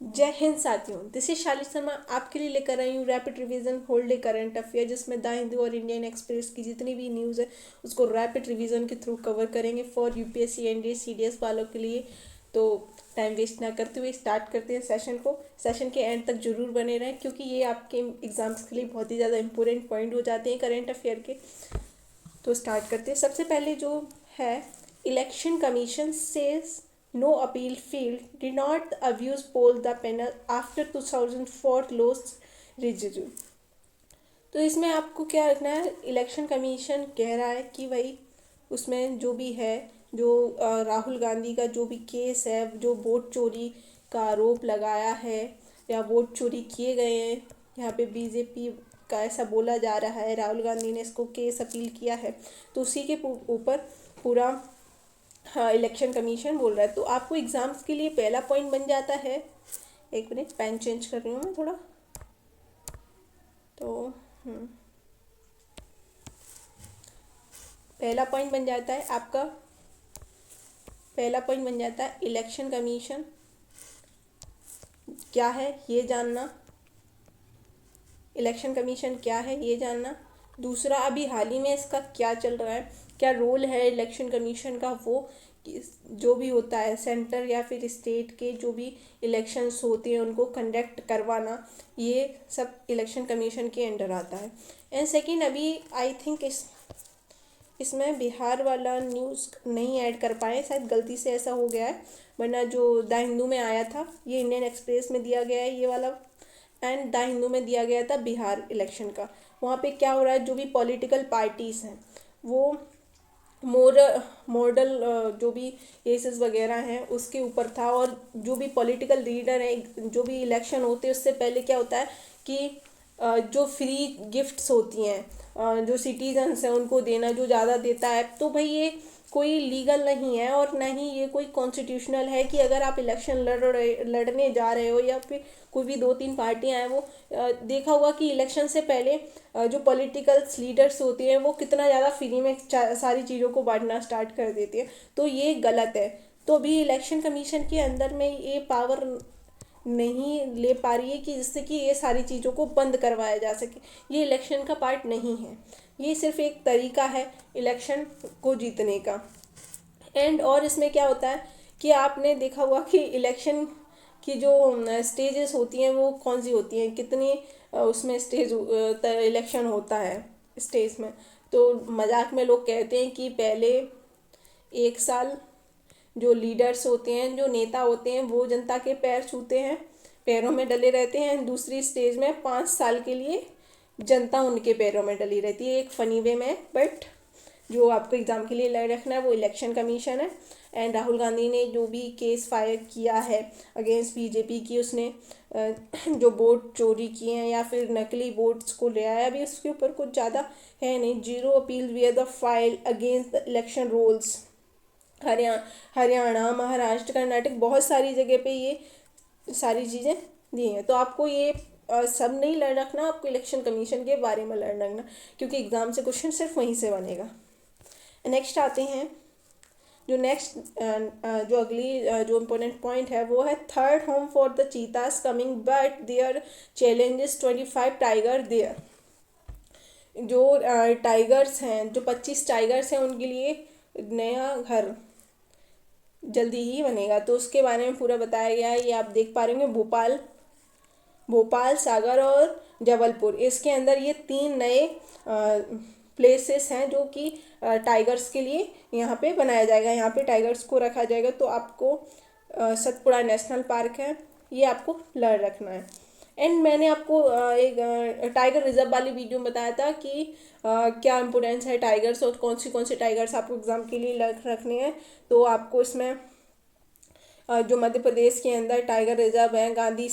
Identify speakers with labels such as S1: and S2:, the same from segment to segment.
S1: जय हिंद साथियों, this is शाली शर्मा। आपके लिए लेकर आई हूँ rapid revision whole day current affair, जिसमें द हिंदू और इंडियन एक्सप्रेस की जितनी भी न्यूज़ है उसको रैपिड रिवीजन के थ्रू कवर करेंगे फॉर यूपीएससी एनडीए सीडीएस वालों के लिए। तो टाइम वेस्ट ना करते हुए स्टार्ट करते हैं सेशन को। सेशन के एंड तक जरूर बने रहें, क्योंकि ये आपके एग्जाम्स के लिए बहुत ही ज़्यादा इंपॉर्टेंट पॉइंट हो जाते हैं करंट अफेयर के। तो स्टार्ट करते हैं। सबसे पहले जो है, election commission says no appeal field did not abuse poll the panel after 2004 loss Rijiju. तो इसमें आपको क्या रखना है, इलेक्शन कमीशन कह रहा है कि भाई उसमें जो भी है, जो राहुल गांधी का जो भी केस है, जो वोट चोरी का आरोप लगाया है या वोट चोरी किए गए हैं, यहाँ पे बीजेपी का ऐसा बोला जा रहा है, राहुल गांधी ने इसको केस अपील किया है, तो उसी के ऊपर पूरा हाँ इलेक्शन कमीशन बोल रहा है। तो आपको एग्ज़ाम्स के लिए पहला पॉइंट बन जाता है, एक मिनट पेन चेंज कर रही हूँ मैं थोड़ा। तो पहला पॉइंट बन जाता है आपका, पहला पॉइंट बन जाता है इलेक्शन कमीशन क्या है ये जानना। इलेक्शन कमीशन क्या है ये जानना। दूसरा, अभी हाल ही में इसका क्या चल रहा है, क्या रोल है इलेक्शन कमीशन का, वो जो भी होता है सेंटर या फिर स्टेट के जो भी इलेक्शंस होते हैं उनको कंडक्ट करवाना, ये सब इलेक्शन कमीशन के अंडर आता है। एंड सेकंड, अभी आई थिंक इसमें बिहार वाला न्यूज़ नहीं ऐड कर पाए, शायद गलती से ऐसा हो गया है, वरना जो द हिंदू में आया था ये इंडियन एक्सप्रेस में दिया गया है ये वाला, एंड द हिंदू में दिया गया था बिहार इलेक्शन का। वहाँ पे क्या हो रहा है, जो भी पॉलिटिकल पार्टीज़ हैं वो मॉडल जो भी केसेस वगैरह हैं उसके ऊपर था, और जो भी पॉलिटिकल लीडर हैं, जो भी इलेक्शन होते हैं उससे पहले क्या होता है कि जो फ्री गिफ्ट्स होती हैं, जो सिटीजन्स हैं उनको देना, जो ज़्यादा देता है, तो भाई ये कोई लीगल नहीं है और ना ही ये कोई कॉन्स्टिट्यूशनल है कि अगर आप इलेक्शन लड़ने जा रहे हो या फिर कोई भी दो तीन पार्टियां हैं, वो देखा होगा कि इलेक्शन से पहले जो पॉलिटिकल लीडर्स होते हैं वो कितना ज़्यादा फ्री में सारी चीज़ों को बांटना स्टार्ट कर देते हैं, तो ये गलत है। तो अभी इलेक्शन कमीशन के अंदर में ये पावर नहीं ले पा रही है कि जिससे कि ये सारी चीज़ों को बंद करवाया जा सके। ये इलेक्शन का पार्ट नहीं है, ये सिर्फ एक तरीका है इलेक्शन को जीतने का। एंड और इसमें क्या होता है कि आपने देखा होगा कि इलेक्शन की जो स्टेजेस होती हैं वो कौन सी होती हैं, कितनी उसमें स्टेज इलेक्शन होता है स्टेज में। तो मजाक में लोग कहते हैं कि पहले एक साल जो लीडर्स होते हैं, जो नेता होते हैं, वो जनता के पैर छूते हैं, पैरों में डले रहते हैं। दूसरी स्टेज में 5 साल के लिए जनता उनके पैरों में डली रहती है, एक फनी वे में, बट जो आपको एग्ज़ाम के लिए लड़ रखना है वो इलेक्शन कमीशन है। एंड राहुल गांधी ने जो भी केस फायर किया है अगेंस्ट बीजेपी की, उसने जो वोट चोरी किए हैं या फिर नकली वोट्स को ले आया, अभी उसके ऊपर कुछ ज़्यादा है नहीं। Zero appeal wear the file against the election rules. Haryana, Maharashtra, Karnataka, बहुत सारी जगह पे ये सारी चीज़ें दी हैं। तो आपको ये सब नहीं लड़ रखना, आपको इलेक्शन कमीशन के बारे में लड़ रखना, क्योंकि एग्ज़ाम से क्वेश्चन सिर्फ वहीं से बनेगा। नेक्स्ट आते हैं, जो नेक्स्ट जो अगली जो इम्पोर्टेंट पॉइंट है वो है, third home for the cheetahs coming but there challenges 25 tiger there. जो टाइगर्स हैं, जो 25 टाइगर्स हैं, उनके लिए नया घर जल्दी ही बनेगा, तो उसके बारे में पूरा बताया गया है। ये आप देख पा रहे होंगे, भोपाल, सागर और जबलपुर, इसके अंदर ये 3 नए प्लेसेस हैं जो कि टाइगर्स के लिए यहाँ पे बनाया जाएगा, यहाँ पे टाइगर्स को रखा जाएगा। तो आपको सतपुड़ा नेशनल पार्क है, ये आपको लड़ रखना है। एंड मैंने आपको एक टाइगर रिजर्व वाली वीडियो में बताया था कि क्या इम्पोर्टेंस है टाइगर्स और कौन से टाइगर्स आपको एग्ज़ाम के लिए रखने हैं। तो आपको इसमें जो मध्य प्रदेश के अंदर टाइगर रिजर्व है, Gandhi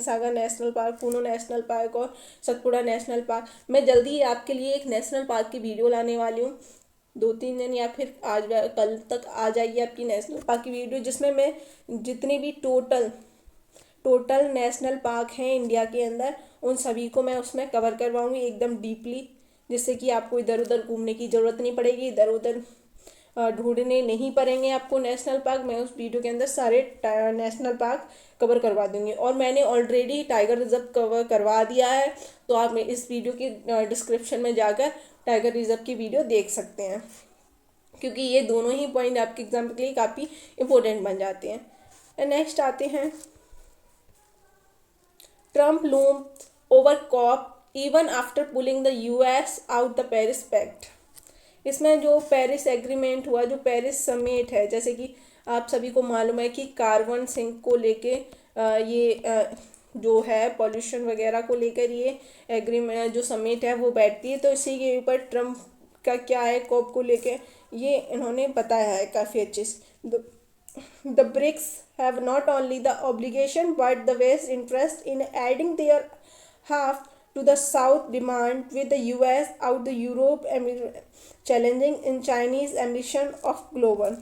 S1: Sagar national park, Kuno national park और सतपुड़ा नेशनल पार्क। मैं जल्दी ही आपके लिए एक नेशनल पार्क की वीडियो लाने वाली हूँ, 2-3 दिन या फिर आज कल तक आ जाएगी आपकी नेशनल पार्क की वीडियो, जिसमें मैं जितने भी टोटल नेशनल पार्क हैं इंडिया के अंदर, उन सभी को मैं उसमें कवर करवाऊँगी एकदम डीपली, जिससे कि आपको इधर उधर घूमने की ज़रूरत नहीं पड़ेगी, इधर उधर ढूंढने नहीं पड़ेंगे आपको नेशनल पार्क। मैं उस वीडियो के अंदर सारे नेशनल पार्क कवर करवा दूंगी, और मैंने ऑलरेडी टाइगर रिजर्व कवर करवा दिया है, तो आप इस वीडियो की डिस्क्रिप्शन में जाकर टाइगर रिजर्व की वीडियो देख सकते हैं, क्योंकि ये दोनों ही पॉइंट आपके एग्जाम के लिए काफ़ी इम्पोर्टेंट बन जाते हैं। नेक्स्ट आते हैं, Trump loom over COP even after pulling the US out the Paris pact. इसमें जो पेरिस एग्रीमेंट हुआ, जो पेरिस समिट है, जैसे कि आप सभी को मालूम है कि कार्बन सिंक को लेके जो है पॉल्यूशन वगैरह को लेकर ये एग्रीमेंट जो समिट है वो बैठती है, तो इसी के ऊपर ट्रम्प का क्या है कॉप को लेके ये इन्होंने बताया है काफ़ी अच्छे से। The BRICS have not only the obligation but the West's interest in adding their half to the South demand, with the US out the Europe challenging in Chinese ambition of global.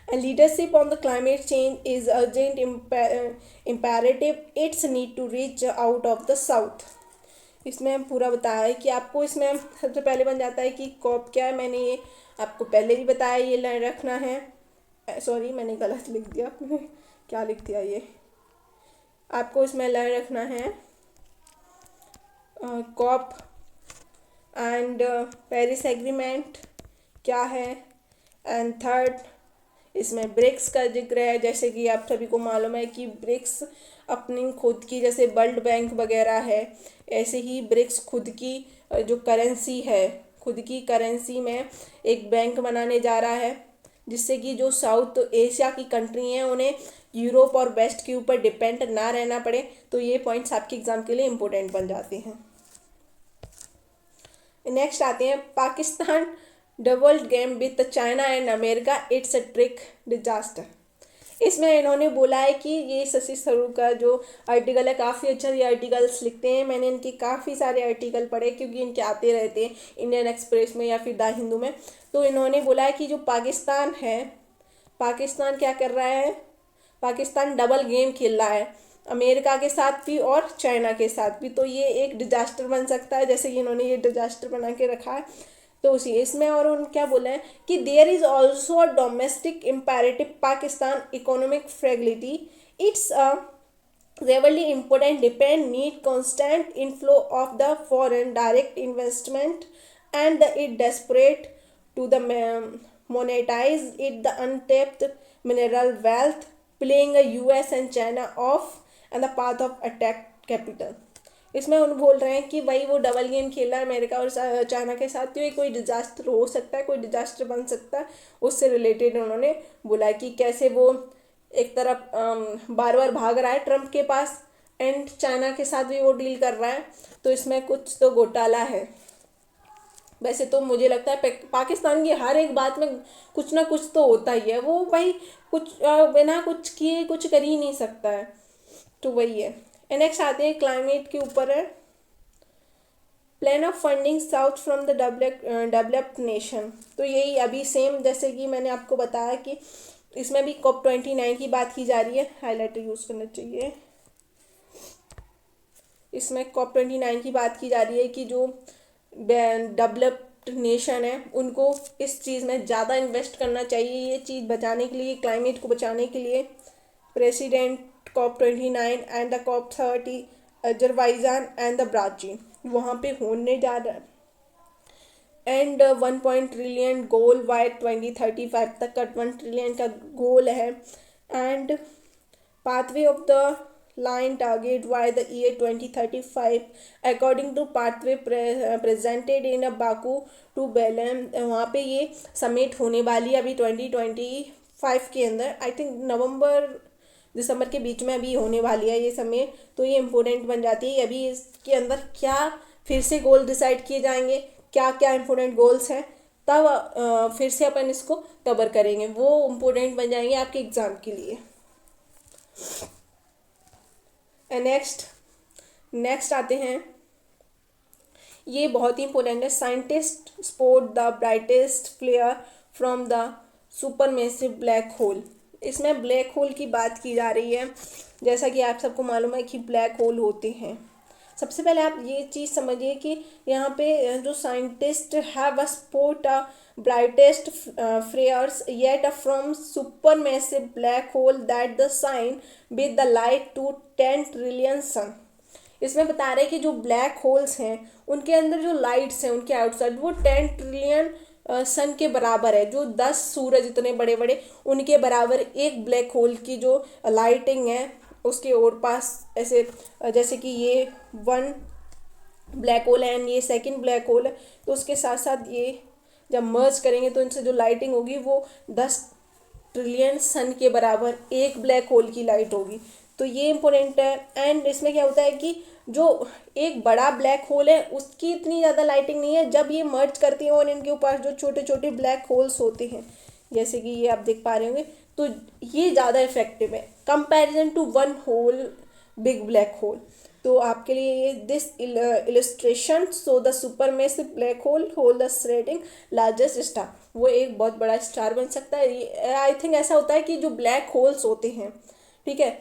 S1: And leadership on the climate change is urgent imperative. It's need to reach out of the South. इसमें पूरा बताया है कि आपको इसमें सबसे पहले बन जाता है कि कॉप क्या है। मैंने ये आपको पहले भी बताया, ये लाइन रखना है। सॉरी, मैंने गलत लिख दिया, क्या लिख दिया, ये आपको इसमें लाइन रखना है कॉप एंड पेरिस एग्रीमेंट क्या है, एंड थर्ड इसमें ब्रिक्स का जिक्र है। जैसे कि आप सभी को मालूम है कि ब्रिक्स अपनी खुद की, जैसे वर्ल्ड बैंक वगैरह है, ऐसे ही ब्रिक्स खुद की जो करेंसी है, खुद की करेंसी में एक बैंक बनाने जा रहा है, जिससे कि जो साउथ एशिया की कंट्री हैं उन्हें यूरोप और वेस्ट के ऊपर डिपेंड ना रहना पड़े। तो ये पॉइंट्स आपके एग्जाम के लिए इम्पोर्टेंट बन जाते हैं। नेक्स्ट आते हैं, Pakistan doubled game with China and America, it's a trick disaster. इसमें इन्होंने बोला है कि ये शशि थरूर का जो आर्टिकल है काफ़ी अच्छा, ये आर्टिकल्स लिखते हैं। मैंने इनके काफ़ी सारे आर्टिकल पढ़े, क्योंकि इनके आते रहते हैं इंडियन एक्सप्रेस में या फिर द हिंदू में। तो इन्होंने बोला है कि जो पाकिस्तान है, पाकिस्तान क्या कर रहा है, पाकिस्तान डबल गेम खेल रहा है, अमेरिका के साथ भी और चाइना के साथ भी। तो ये एक डिजास्टर बन सकता है, जैसे कि इन्होंने ये डिजास्टर बना के रखा है। तो उसी इसमें और उन क्या बोला है कि there is also a domestic imperative Pakistan economic fragility, it's a really important depend need constant inflow of the foreign direct investment and the it desperate to the monetize it the untapped mineral wealth, playing a US and China off and the path of attack capital। इसमें उन बोल रहे हैं कि भाई वो double game खेला है अमेरिका और चाइना के साथ, तो ये कोई डिजास्टर हो सकता है, कोई डिजास्टर बन सकता है। उससे रिलेटेड उन्होंने बोला कि कैसे वो एक तरफ बार बार भाग रहा है ट्रम्प के पास, एंड चाइना के साथ भी वो डील कर रहा है, तो इसमें कुछ तो घोटाला है। वैसे तो मुझे लगता है पाकिस्तान की हर एक बात में कुछ ना कुछ तो होता ही है, वो भाई कुछ बिना कुछ किए कुछ कर ही नहीं सकता है, तो वही है। नेक्स्ट आते हैं क्लाइमेट के ऊपर है, plan of funding south from the developed nation. तो यही अभी सेम जैसे कि मैंने आपको बताया कि इसमें भी COP29 की बात की जा रही है, हाईलाइटर यूज़ करना चाहिए। इसमें COP29 की बात की जा रही है कि जो डेवलप्ड नेशन है उनको इस चीज़ में ज़्यादा इन्वेस्ट करना चाहिए, ये चीज़ बचाने के लिए, क्लाइमेट को बचाने के लिए। President COP29 and the COP30 Azerbaijan and the Brazil वहाँ पे होने जा रहा है, एंड 1 ट्रिलियन गोल बाय 2035 तक का 1 ट्रिलियन का गोल है, and pathway of the line target by the year 2035 according to pathway presented in a Baku to Berlin। वहाँ पे ये समिट होने वाली है अभी 2025 के अंदर, आई थिंक नवंबर दिसंबर के बीच में अभी होने वाली है ये समिट। तो ये इम्पोर्टेंट बन जाती है। अभी इसके अंदर क्या फिर से गोल डिसाइड किए जाएंगे, क्या क्या इम्पोर्टेंट गोल्स हैं, तब फिर से अपन इसको कवर करेंगे, वो इम्पोर्टेंट बन जाएंगे आपके एग्ज़ाम के लिए। नेक्स्ट आते हैं, ये बहुत ही इंपॉर्टेंट है, scientist spot the brightest flare from the supermassive black hole. इसमें ब्लैक होल की बात की जा रही है। जैसा कि आप सबको मालूम है कि ब्लैक होल होते हैं, सबसे पहले आप ये चीज़ समझिए कि यहाँ पे जो scientist have a spot a brightest flares yet from supermassive black hole that the shine with the light to 10 trillion sun. इसमें बता रहे हैं कि जो ब्लैक होल्स हैं उनके अंदर जो लाइट्स हैं उनके आउटसाइड वो 10 ट्रिलियन सन के बराबर है, जो 10 सूरज इतने बड़े बड़े उनके बराबर एक ब्लैक होल की जो लाइटिंग है उसके और पास ऐसे, जैसे कि ये वन ब्लैक होल है एंड ये सेकंड ब्लैक होल है, तो उसके साथ साथ ये जब मर्ज करेंगे तो इनसे जो लाइटिंग होगी वो 10 ट्रिलियन सन के बराबर एक ब्लैक होल की लाइट होगी। तो ये इम्पोर्टेंट है। एंड इसमें क्या होता है कि जो एक बड़ा ब्लैक होल है उसकी इतनी ज़्यादा लाइटिंग नहीं है, जब ये मर्ज करती हैं और इनके ऊपर जो छोटे छोटे ब्लैक होल्स होते हैं जैसे कि ये आप देख पा रहे होंगे, तो ये ज़्यादा इफेक्टिव है comparison to one whole big black hole. तो आपके लिए ये this illustration so the supermassive black hole hole the shredding largest star, वो एक बहुत बड़ा स्टार बन सकता है। आई थिंक ऐसा होता है कि जो ब्लैक होल्स होते हैं, ठीक है,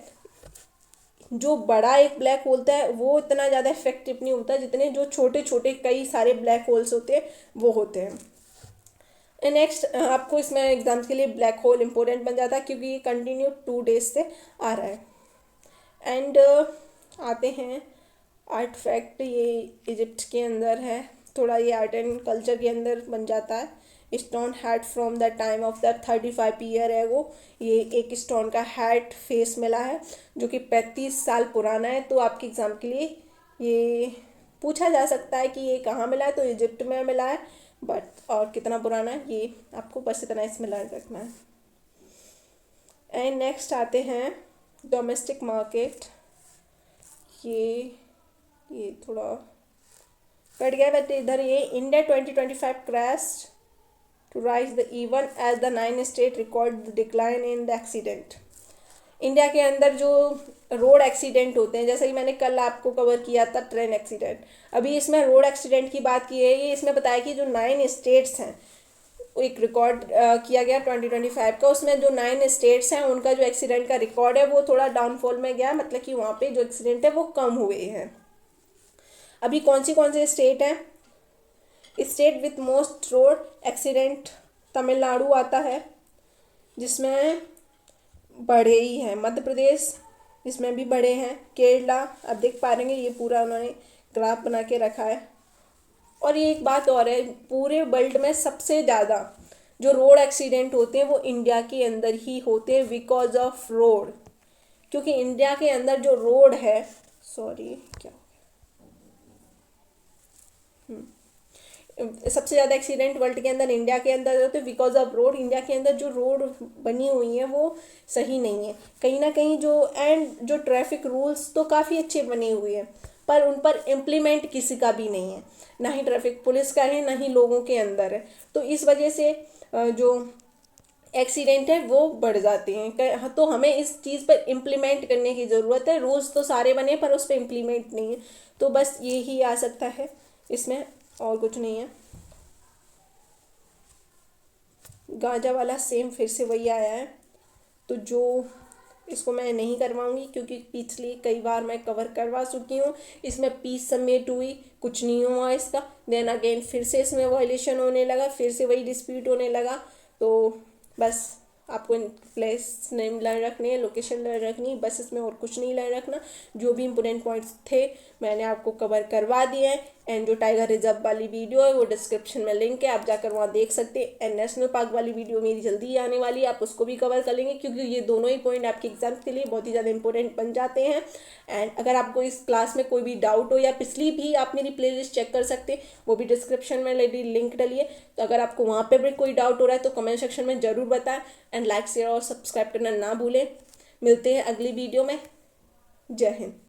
S1: जो बड़ा एक ब्लैक होता है वो इतना ज़्यादा इफेक्टिव नहीं होता जितने जो छोटे छोटे कई सारे ब्लैक होल्स होते हैं वो होते हैं। नेक्स्ट आपको इसमें एग्जाम्स के लिए ब्लैक होल इंपॉर्टेंट बन जाता है क्योंकि ये कंटिन्यू 2 डेज से आ रहा है। एंड आते हैं आर्ट फैक्ट, ये इजिप्ट के अंदर है, थोड़ा ये आर्ट एंड कल्चर के अंदर बन जाता है। Stone hat from the time of the 35 year ago, ये एक स्टोन का हैट फेस मिला है जो कि 35 साल पुराना है। तो आपके एग्ज़ाम के लिए ये पूछा जा सकता है कि ये कहाँ मिला है, तो इजिप्ट में मिला है, बट और कितना पुराना है ये आपको बस इतना इसमें लर्न रखना है। एंड नेक्स्ट आते हैं डोमेस्टिक मार्केट, ये थोड़ा कट गया बट इधर ये India 2025 crash to rise the even as the 9 state record the decline in the accident। India के अंदर जो रोड एक्सीडेंट होते हैं, जैसे कि मैंने कल आपको कवर किया था ट्रेन एक्सीडेंट, अभी इसमें रोड एक्सीडेंट की बात की है। ये इसमें बताया कि जो 9 स्टेट्स हैं, एक रिकॉर्ड किया गया 2025 का, उसमें जो 9 स्टेट्स हैं उनका जो एक्सीडेंट का रिकॉर्ड है वो थोड़ा डाउनफॉल में गया, मतलब कि वहाँ पे जो एक्सीडेंट है वो कम हुए हैं। अभी कौन सी स्टेट है? State with most road accident Tamil Nadu आता है जिसमें बड़े ही हैं, मध्य प्रदेश इसमें भी बड़े हैं, केरला आप देख पा रहे हैं, ये पूरा उन्होंने ग्राफ बना के रखा है। और ये एक बात और है, पूरे वर्ल्ड में सबसे ज़्यादा जो रोड एक्सीडेंट होते हैं वो इंडिया के अंदर ही होते हैं बिकॉज ऑफ रोड, क्योंकि इंडिया के अंदर जो रोड है, सॉरी क्या सबसे ज़्यादा एक्सीडेंट वर्ल्ड के अंदर इंडिया के अंदर होते हैं बिकॉज ऑफ रोड। इंडिया के अंदर जो रोड बनी हुई है वो सही नहीं है कहीं ना कहीं, जो ट्रैफिक रूल्स तो काफ़ी अच्छे बने हुए हैं पर उन पर इम्प्लीमेंट किसी का भी नहीं है, ना ही ट्रैफिक पुलिस का है ना ही लोगों के अंदर है। तो इस वजह से जो एक्सीडेंट है वो बढ़ जाते हैं। तो हमें इस चीज़ पर इम्प्लीमेंट करने की ज़रूरत है। रूल्स तो सारे बने पर उस पर इम्प्लीमेंट नहीं है, तो बस ये ही आ सकता है इसमें, और कुछ नहीं है। गांजा वाला सेम फिर से वही आया है, तो जो इसको मैं नहीं करवाऊंगी क्योंकि पिछली कई बार मैं कवर करवा चुकी हूँ। इसमें पीस सबमिट हुई, कुछ नहीं हुआ इसका, देन अगेन फिर से इसमें वायलेशन होने लगा, फिर से वही डिस्प्यूट होने लगा। तो बस आपको प्लेस नेम लर्न रखनी है, लोकेशन लर्न रखनी है, बस इसमें और कुछ नहीं लर्न रखना। जो भी इंपॉर्टेंट पॉइंट्स थे मैंने आपको कवर करवा दिए हैं। एंड जो टाइगर रिजर्व वाली वीडियो है वो डिस्क्रिप्शन में लिंक है, आप जाकर वहाँ देख सकते हैं। एंड नेशनल पार्क वाली वीडियो मेरी जल्दी ही आने वाली है, आप उसको भी कवर कर लेंगे क्योंकि ये दोनों ही पॉइंट आपके एग्जाम के लिए बहुत ही ज़्यादा इंपॉर्टेंट बन जाते हैं। एंड अगर आपको इस क्लास में कोई भी डाउट हो या पिछली भी आप मेरी प्लेलिस्ट चेक कर सकते हैं, वो भी डिस्क्रिप्शन में लिंक डलिए। तो अगर आपको वहाँ पर भी कोई डाउट हो रहा है तो कमेंट सेक्शन में ज़रूर बताएं। एंड लाइक शेयर और सब्सक्राइब करना ना भूलें। मिलते हैं अगली वीडियो में। जय हिंद।